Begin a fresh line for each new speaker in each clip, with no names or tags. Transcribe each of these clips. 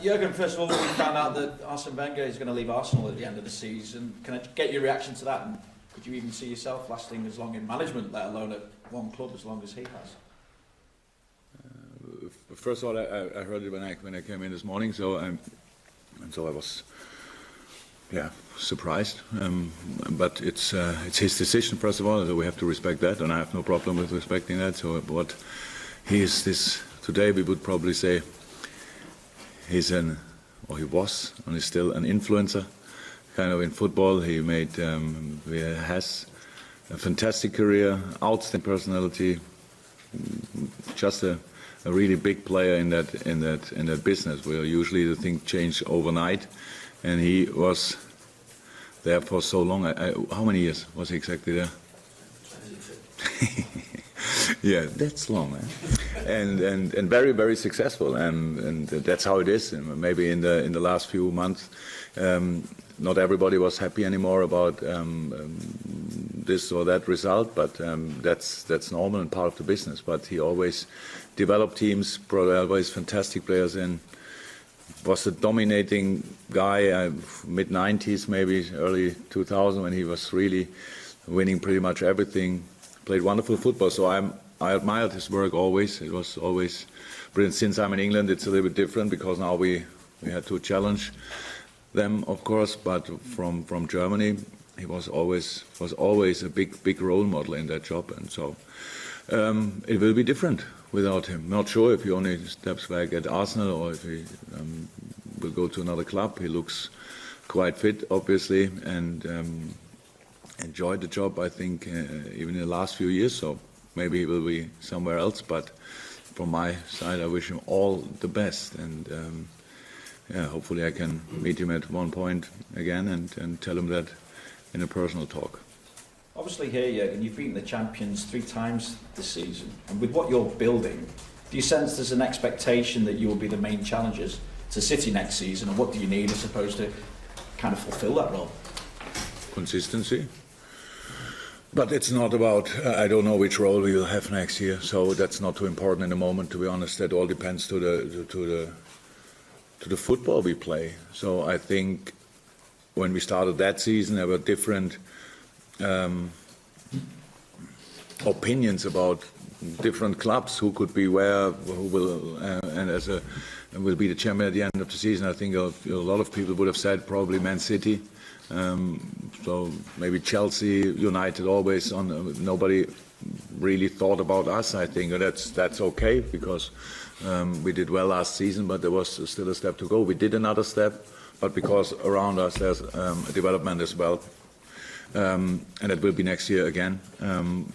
Jurgen, first of all, we found out that Arsene Wenger is going to leave Arsenal at the end of the season. Can I get your reaction to that? And could you even see yourself lasting as long in management, let alone at one club as long as he has?
First of all, I heard it when I came in this morning, so I was, surprised. But it's his decision, first of all, so we have to respect that, and I have no problem with respecting that. So what he is today, we would probably say he was, and is still an influencer, kind of in football. He has a fantastic career, outstanding personality, just a really big player in that business, where usually the things change overnight, and he was there for so long. How many years was he exactly there? Yeah, that's long, and very, very successful, and that's how it is. And maybe in the last few months, not everybody was happy anymore about this or that result, but that's normal and part of the business. But he always developed teams, brought always fantastic players in. Was a dominating guy, mid-90s, maybe early 2000, when he was really winning pretty much everything. Played wonderful football, so I admired his work always. It was always brilliant. Since I'm in England, it's a little bit different, because now we had to challenge them, of course. But from Germany, he was always a big role model in that job, and so it will be different without him. Not sure if he only steps back at Arsenal or if he will go to another club. He looks quite fit, obviously, and enjoyed the job, I think, even in the last few years. So maybe he will be somewhere else. But from my side, I wish him all the best. And hopefully I can meet him at one point again and tell him that in a personal talk.
Obviously here, Jurgen, you've beaten the champions 3 times this season. And with what you're building, do you sense there's an expectation that you will be the main challengers to City next season? And what do you need, I suppose, to kind of fulfil that role?
Consistency. But it's not about, I don't know which role we will have next year, so that's not too important in the moment, to be honest. That all depends to the football we play. So I think when we started that season, there were different opinions about different clubs, who could be where, who will, and will be the champion at the end of the season. I think a lot of people would have said probably Man City. So maybe Chelsea, United, always on. Nobody really thought about us. I think that's okay, because we did well last season, but there was still a step to go. We did another step, but because around us there's a development as well, and it will be next year again.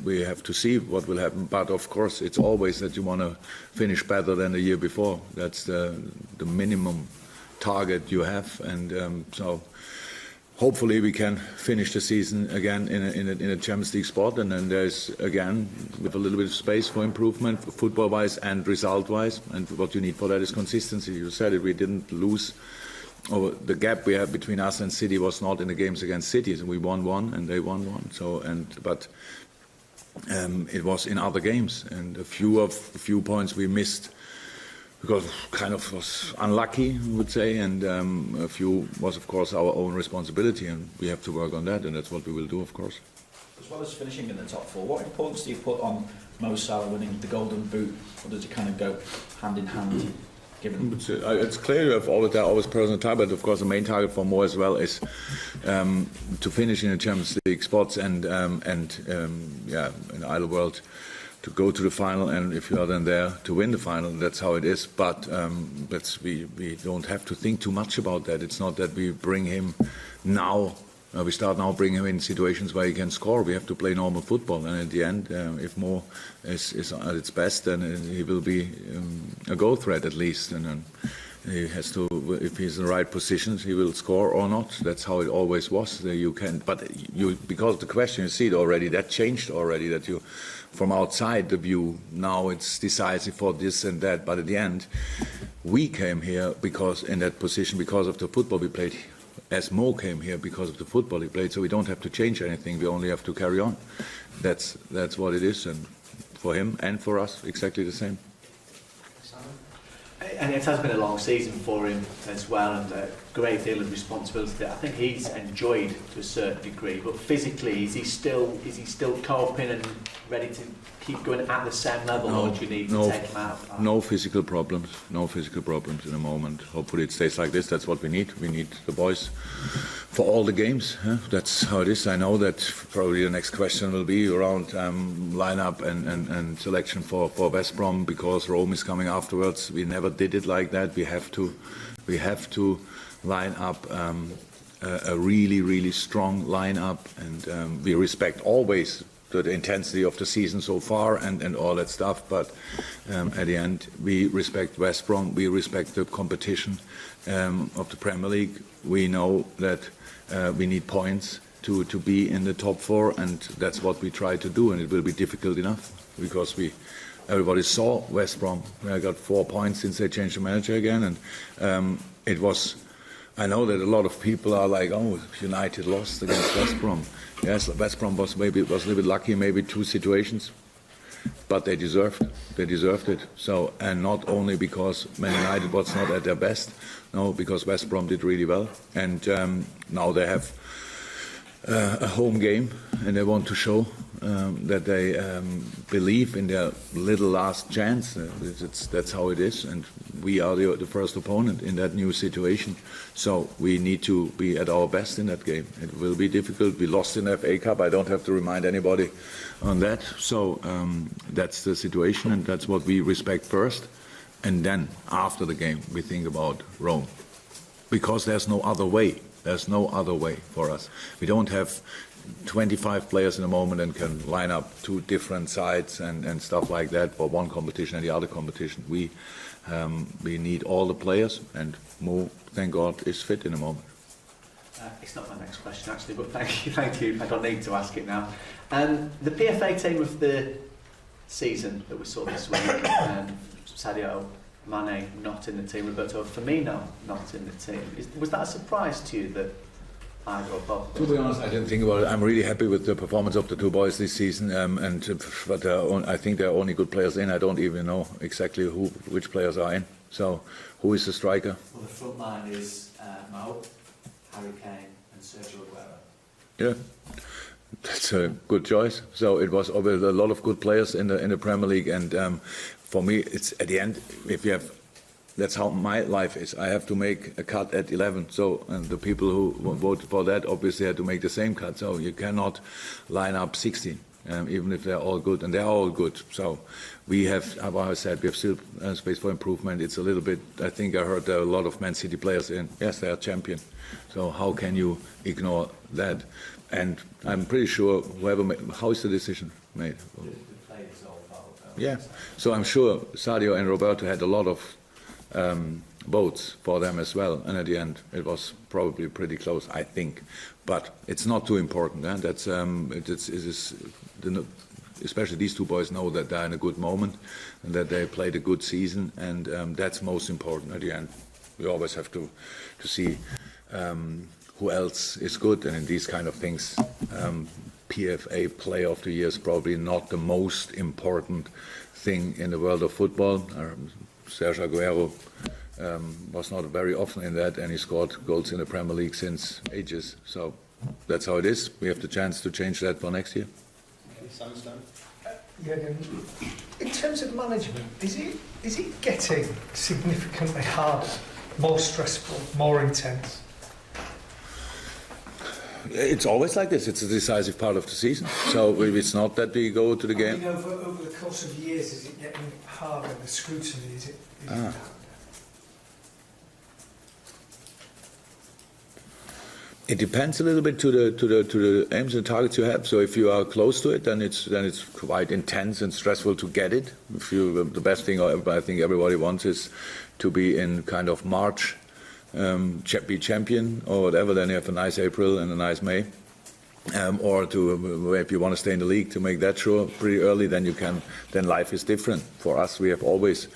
We have to see what will happen. But of course, it's always that you want to finish better than the year before. That's the minimum target you have, and so. Hopefully we can finish the season again in a Champions League spot, and then there's again with a little bit of space for improvement, football-wise and result-wise. And what you need for that is consistency. You said it. We didn't lose. The gap we have between us and City was not in the games against City. So we won one and they won one. So but it was in other games, and a few points we missed, because kind of was unlucky, I would say, and a few was, of course, our own responsibility, and we have to work on that, and that's what we will do, of course.
As well as finishing in the top 4, what importance do you put on Mo Salah winning the Golden Boot, or does it kind of go hand in hand? Given
it's clear you have always personal target, but of course the main target for Mo as well is to finish in the Champions League spots and in either world, to go to the final, and if you are then there to win the final, that's how it is. But we don't have to think too much about that. It's not that we bring him now. We start now bringing him in situations where he can score. We have to play normal football, and at the end, if Mo is at its best, then he will be a goal threat at least. And then he has to, if he's in the right positions, he will score or not. That's how it always was. You can, but because of the question, you see it already. That changed already. That you, from outside the view, now it's decisive for this and that. But at the end, we came here because in that position because of the football we played. As Mo came here because of the football he played, so we don't have to change anything. We only have to carry on. That's what it is, and for him and for us, exactly the same.
And it has been a long season for him as well, and a great deal of responsibility that I think he's enjoyed to a certain degree. But physically, is he still coping and ready to keep going at the same level, or do you need to take him out of that?
No physical problems. No physical problems in the moment. Hopefully it stays like this. That's what we need. We need the boys for all the games. That's how it is. I know that probably the next question will be around lineup and selection for West Brom, because Rome is coming afterwards. We never did it like that. We have to line up a really, really strong lineup, and we respect always the intensity of the season so far and all that stuff. But at the end, we respect West Brom. We respect the competition of the Premier League. We know that we need points to be in the top four, and that's what we try to do. And it will be difficult enough because everybody saw West Brom. I got 4 points since they changed the manager again, and it was. I know that a lot of people are like, "Oh, United lost against West Brom." Yes, West Brom was a little bit lucky, maybe 2 situations, but they deserved it. So, and not only because Man United was not at their best, no, because West Brom did really well, and now they have a home game, and they want to show that they believe in their little last chance. That's how it is, and we are the first opponent in that new situation. So we need to be at our best in that game. It will be difficult. We lost in the FA Cup. I don't have to remind anybody on that. So that's the situation, and that's what we respect first. And then after the game, we think about Rome, because there's no other way. There's no other way for us. We don't have 25 players in a moment and can line up 2 different sides and stuff like that for one competition and the other competition. We need all the players, and Mo, thank God, is fit in a moment.
It's not my next question actually, but thank you. I don't need to ask it now. The PFA team of the season that we saw this week, Sadio Mane not in the team, Roberto Firmino not in the team. Was that a surprise to you that either or both?
To be honest, I didn't think about it. I'm really happy with the performance of the 2 boys this season, but I think there are only good players in. I don't even know exactly which players are in. So, who is the striker?
Well, the front line is Mo, Harry Kane, and Sergio Aguero.
Yeah. That's a good choice. So it was always a lot of good players in the Premier League, and for me, it's at the end. If you have, that's how my life is. I have to make a cut at 11. So, and the people who voted for that obviously had to make the same cut. So you cannot line up 16, even if they're all good, and they're all good. So we have, as I said, we have still space for improvement. It's a little bit. I think I heard there are a lot of Man City players in. Yes, they are champion. So how can you ignore that? And I'm pretty sure how is the decision made? Yeah, so I'm sure Sadio and Roberto had a lot of votes for them as well, and at the end it was probably pretty close, I think. But it's not too important. That's especially these 2 boys know that they're in a good moment and that they played a good season, and that's most important at the end. We always have to see who else is good, and in these kind of things, PFA Player of the Year is probably not the most important thing in the world of football. Sergio Aguero was not very often in that, and he scored goals in the Premier League since ages. So that's how it is. We have the chance to change that for next year.
Jurgen, in terms of management, is it getting significantly harder, more stressful, more intense?
It's always like this. It's a decisive part of the season. So it's not that we go to the game.
Over the course of years, is it getting harder? The scrutiny is it?
It depends a little bit to the aims and targets you have. So if you are close to it, then it's quite intense and stressful to get it. The best thing I think everybody wants is to be in kind of March. Be champion or whatever, then you have a nice April and a nice May, or if you want to stay in the league, to make that sure pretty early, then life is different. For us, we have always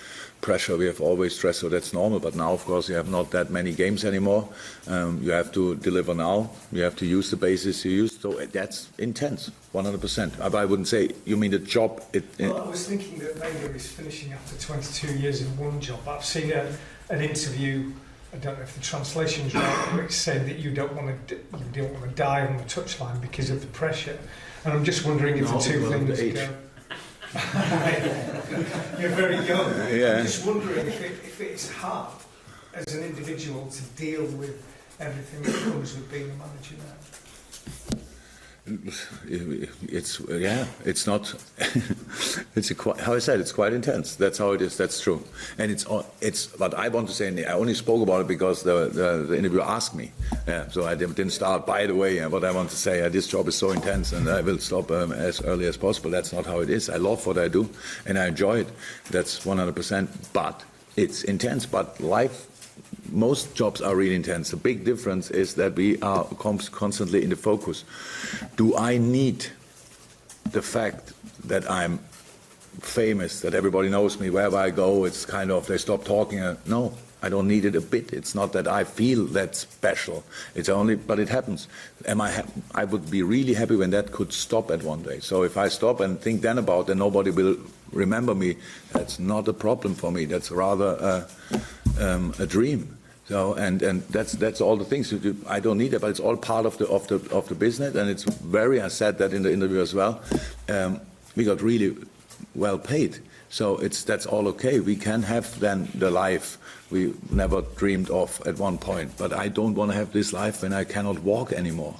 pressure, we have always stress, so that's normal. But now, of course, you have not that many games anymore. You have to deliver now. You have to use the basis you use. So that's intense, 100%. I wouldn't say, you mean the job?
Well, I was thinking that Wenger is finishing after 22 years in one job. I've seen an interview, I don't know if the translation's right, but it's saying that you don't want to die on the touchline because of the pressure. And I'm just wondering if the two things go. You're very young.
Yeah.
I'm just wondering if it's hard as an individual to deal with everything that comes with being a manager now.
It's not. How I said, it's quite intense. That's how it is. That's true. And it's what I want to say. I only spoke about it because the interviewer asked me. Yeah, so I didn't start. By the way, what I want to say, this job is so intense, and I will stop as early as possible. That's not how it is. I love what I do, and I enjoy it. That's 100%. But it's intense. But life. Most jobs are really intense. The big difference is that we are constantly in the focus. Do I need the fact that I'm famous, that everybody knows me, wherever I go, it's kind of, they stop talking? No, I don't need it a bit. It's not that I feel that special. It's only, but it happens. I would be really happy when that could stop at one day. So if I stop and think then about it, nobody will remember me. That's not a problem for me. That's rather a dream. So and that's all the things. I don't need it, but it's all part of the business, and it's very. I said that in the interview as well. We got really well paid, so that's all okay. We can have then the life we never dreamed of at one point. But I don't want to have this life when I cannot walk anymore.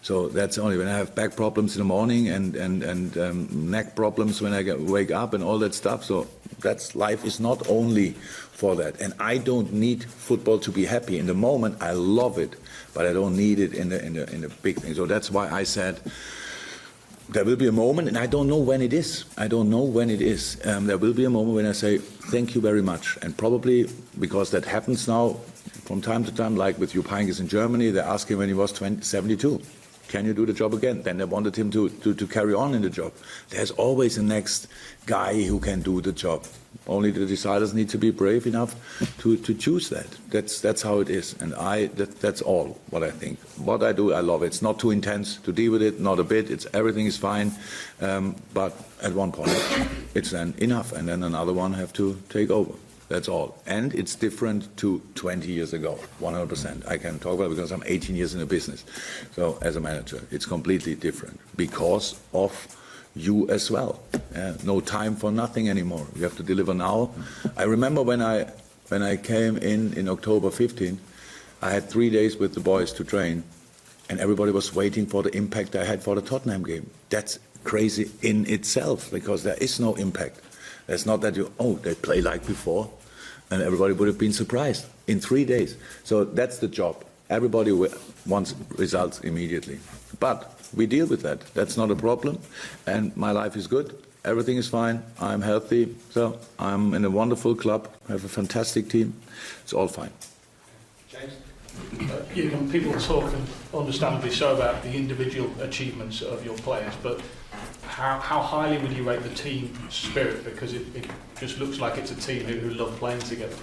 So that's only when I have back problems in the morning and neck problems when I wake up and all that stuff. So that's life is not only for that. And I don't need football to be happy. In the moment, I love it, but I don't need it in the big thing. So that's why I said there will be a moment, and I don't know when it is. I don't know when it is. There will be a moment when I say thank you very much, and probably because that happens now from time to time, like with Jupp Heynckes in Germany, they asked him when he was 72. Can you do the job again? Then they wanted him to carry on in the job. There's always a next guy who can do the job. Only the deciders need to be brave enough to choose that. That's how it is. And that's all what I think. What I do, I love it. It's not too intense to deal with it, not a bit. Everything is fine. But at one point, it's then enough. And then another one have to take over. That's all. And it's different to 20 years ago, 100%. I can talk about it because I'm 18 years in the business. So as a manager, it's completely different because of you as well. No time for nothing anymore. You have to deliver now. I remember when I came in October 15, I had 3 days with the boys to train, and everybody was waiting for the impact I had for the Tottenham game. That's crazy in itself because there is no impact. It's not that they play like before, and everybody would have been surprised in 3 days. So that's the job. Everybody wants results immediately. But we deal with that. That's not a problem. And my life is good. Everything is fine. I'm healthy. So I'm in a wonderful club. I have a fantastic team. It's all fine.
James?
People talk, and understandably so, about the individual achievements of your players, but how highly would you rate the team spirit? Because it just looks like it's a team who love playing together.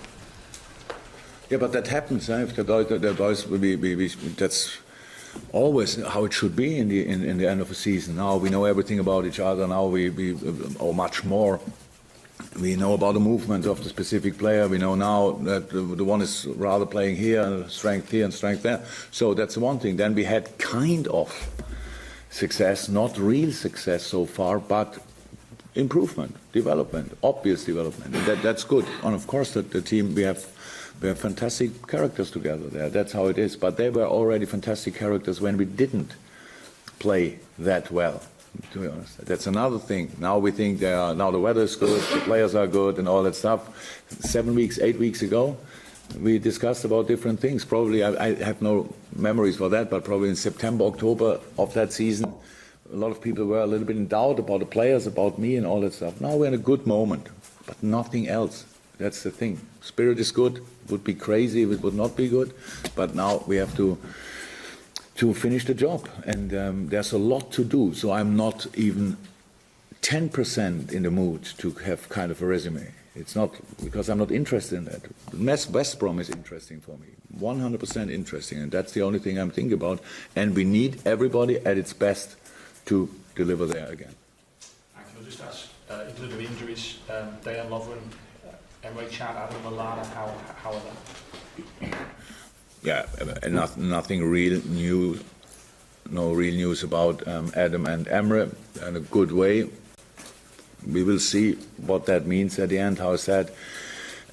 Yeah, but that happens. If the boys will be, that's always how it should be in the end of a season. Now we know everything about each other. Now we or much more. We know about the movement of the specific player. We know now that the one is rather playing here, strength here and strength there. So that's one thing. Then we had kind of success, not real success so far, but improvement, development, obvious development. And that's good. And of course, the team, we have fantastic characters together there. That's how it is. But they were already fantastic characters when we didn't play that well, to be honest. That's another thing. Now we think now the weather is good, the players are good and all that stuff. 7 weeks, 8 weeks ago, we discussed about different things. Probably, I have no memories for that, but probably in September, October of that season, a lot of people were a little bit in doubt about the players, about me and all that stuff. Now we're in a good moment, but nothing else. That's the thing. Spirit is good. It would be crazy if it would not be good. But now we have to finish the job. And there's a lot to do. So I'm not even 10% in the mood to have kind of a resume. It's not because I'm not interested in that. West Brom is interesting for me, 100% interesting, and that's the only thing I'm thinking about. And we need everybody at its best to deliver there again.
I can just ask, in terms of injuries, Dejan Lovren, Emre Can, Adam Lallana, how are they?
Yeah, nothing real new, no real news about Adam and Emre in a good way. We will see what that means at the end. How I said,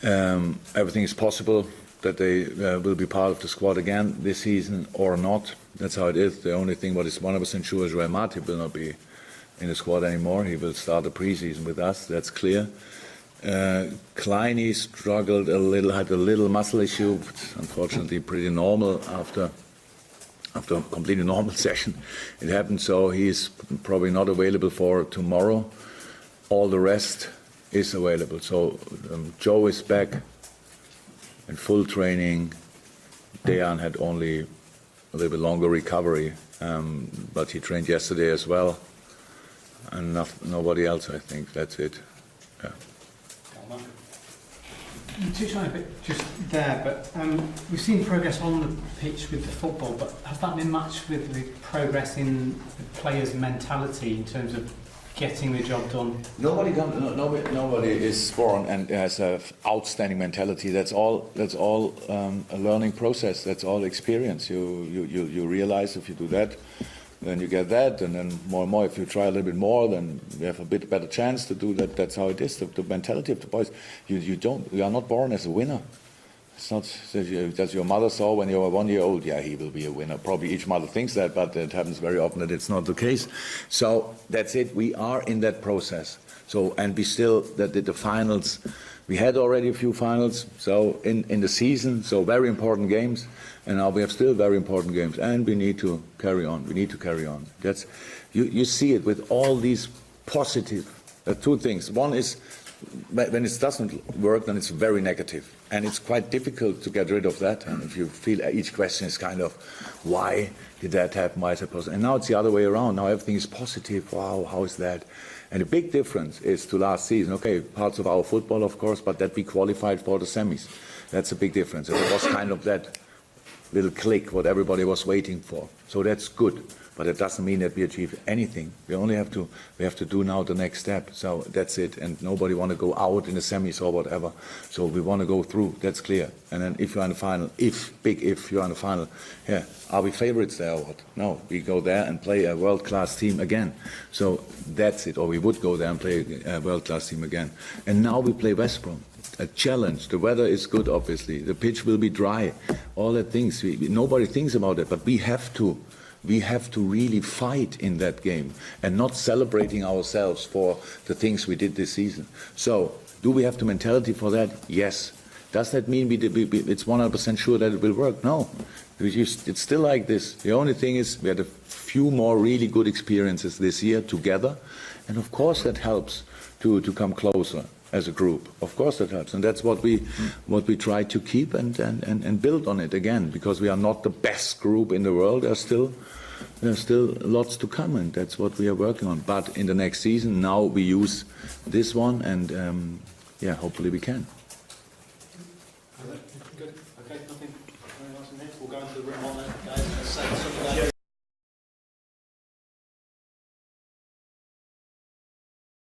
everything is possible that they will be part of the squad again this season or not. That's how it is. The only thing what is 100% sure is Joel Matip will not be in the squad anymore. He will start the preseason with us. That's clear. Kleiny struggled a little, had a little muscle issue. It's unfortunately pretty normal after a completely normal session. It happened, so he's probably not available for tomorrow. All the rest is available. So Joe is back in full training. Dejan had only a little bit longer recovery, but he trained yesterday as well. And nobody else, I think. That's it. Yeah.
You touched on it a bit just there, but we've seen progress on the pitch with the football, but has that been matched with the progress in the players' mentality in terms of getting the job done?
Nobody is born and has an outstanding mentality. That's all a learning process. That's all experience. You realize if you do that, then you get that, and then more and more. If you try a little bit more, then you have a bit better chance to do that. That's how it is. The mentality of the boys. You are not born as a winner. It's not that your mother saw when you were 1 year old. Yeah, he will be a winner. Probably each mother thinks that, but it happens very often that it's not the case. So that's it. We are in that process. So, and we still that the finals. We had already a few finals. So in the season. So very important games. And now we have still very important games, and we need to carry on. We need to carry on. That's you see it with all these positive two things. One is when it doesn't work, then it's very negative, and it's quite difficult to get rid of that. And if you feel each question is kind of, why did that happen? Why is that possible? And now it's the other way around. Now everything is positive. Wow, how is that? And the big difference is to last season. Okay, parts of our football, of course, but that we qualified for the semis. That's a big difference. And it was kind of that little click what everybody was waiting for. So that's good, but it doesn't mean that we achieve anything. We have to do now the next step. So that's it. And nobody want to go out in the semis or whatever. So we want to go through. That's clear. And then if you're in the final, if you're in the final, yeah, are we favorites there or what? No, we go there and play a world-class team again. So that's it. Or we would go there and play a world-class team again. And now we play West Brom. A challenge. The weather is good, obviously. The pitch will be dry. All the things. Nobody thinks about it, but we have to really fight in that game and not celebrating ourselves for the things we did this season. So, do we have the mentality for that? Yes. Does that mean it's 100% sure that it will work? No. It's still like this. The only thing is we had a few more really good experiences this year together, and of course that helps to come closer as a group. Of course that helps, and that's what we try to keep and build on it again, because we are not the best group in the world. There's still lots to come, and that's what we are working on. But in the next season, now we use this one, and yeah, hopefully we can.
Good. Okay, nothing else in here. We'll go into the room on that, guys.